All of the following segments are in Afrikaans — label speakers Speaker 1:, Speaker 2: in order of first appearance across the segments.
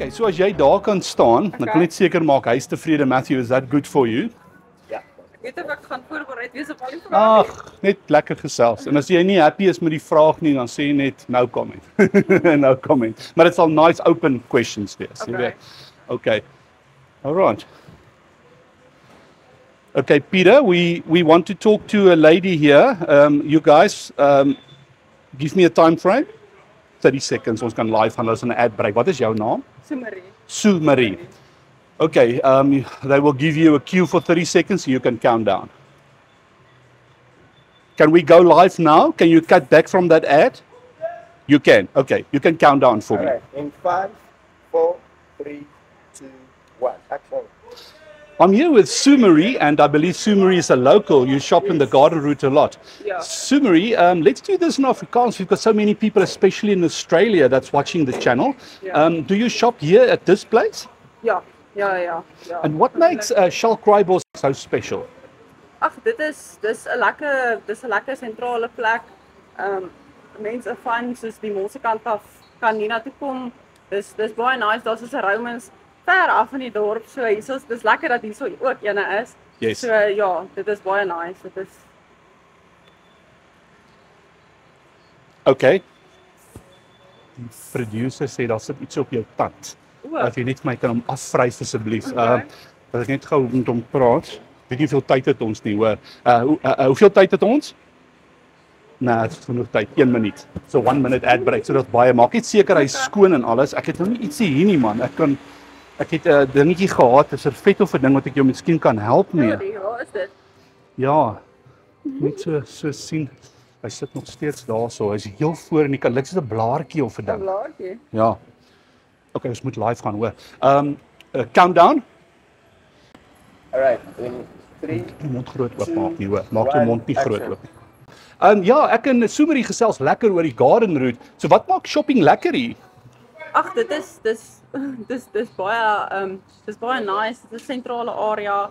Speaker 1: Okay, so as jy daar kan staan, dan kan net seker maak hy's tevrede. Matthew, is that good for you?
Speaker 2: Ek weet of ek gaan voorbereid wees op al die vrae.
Speaker 1: Ag, net lekker gesels. En as jy nie happy is met die vraag nie, dan sê jy net no comment. No comment. Maar dit sal nice open questions wees, jy weet. Okay. All right. Okay, Peter, we want to talk to a lady here. You guys, give me a time frame. 30 seconds, ons kan live gaan, ons in 'n ad break. Wat is jou naam? Sue Marie. Okay, they will give you a cue for 30 seconds, so you can count down. Can we go live now? Can you cut back from that ad? You can. Okay, you can count down for me.
Speaker 3: All right, in 5, 4, 3, 2, 1. Action.
Speaker 1: I'm here with Sue Marie, and I believe Sue Marie is a local. You shop in the Garden Route a lot.
Speaker 2: Yeah.
Speaker 1: Sue Marie, let's do this in Afrikaans. We've got so many people, especially in Australia, that's watching the channel.
Speaker 2: Yeah.
Speaker 1: Do you shop here at this place?
Speaker 2: Ja.
Speaker 1: And what makes Shell Kraaibos so special?
Speaker 2: Ag, dis 'n lekker sentrale plek. Mense van soos die Mosekant af kan hier na toe kom. Dis baie nice. Daar's so 'n Romans ver af in die dorp. So hierso's dis lekker dat hierso ook ene is.
Speaker 1: Yes.
Speaker 2: So ja, dit is baie nice. Dit is
Speaker 1: Okay. Die producer sê daar sit iets op jou tand. As jy net vir my kan hom afvryf asseblief. Dat ek net gou met hom praat. Weet nie hoeveel tyd het ons nie, hoor. Hoeveel tyd het ons? Nee, dit is genoeg tyd. 1 minuut. So 1 minute ad break. So dat baie maak net seker hy's skoon en alles. Ek het nou nie ietsie hier nie, man. Ek het 'n dingetjie gehad, 'n servet of 'n ding wat ek jou miskien kan help mee.
Speaker 2: Ja, is dit?
Speaker 1: Ja. Net so sien. Hy sit nog steeds daarso. Hy's heel voor in die kan. Lyk soos 'n blaartjie of 'n ding.
Speaker 2: 'n blaartjie.
Speaker 1: Ja. Okay, ons moet live gaan, hoor. Countdown.
Speaker 3: All right, in 3.
Speaker 1: Die mond groot oop maak nie, hoor. Maak jou mond nie groot oop nie. Ja, ek en Sue Marie gesels lekker oor die Garden Route. So wat maak shopping lekker hier?
Speaker 2: Ag, dit is baie nice. Dit is 'n sentrale area.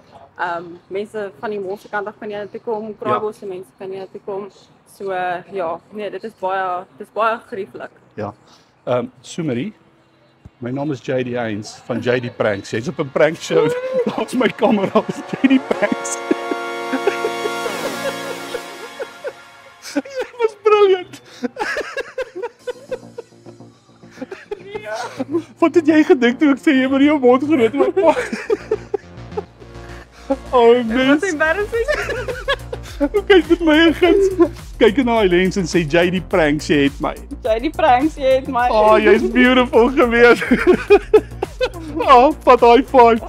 Speaker 2: Mense van die Mosekant af kan jy toe kom, Kraaibos se mense kan jy toe kom. So ja, nee, dit is baie gerieflik.
Speaker 1: Ja. Sue Marie, my naam is JD Haynes van JD Pranks. Jy's op 'n prank show. Daar's my kamera, JD Pranks. Jy was brilliant. Wat het jy gedink toe ek sê jy moet jou mond groot oopmaak? Oh, mens.
Speaker 2: Wat embarrassing.
Speaker 1: Kyk met my eens. Kyk in daai lens en sê JD Pranks, jy het my.
Speaker 2: JD Pranks, jy het my.
Speaker 1: Oh, jy's beautiful gewees. Oh, wat high five.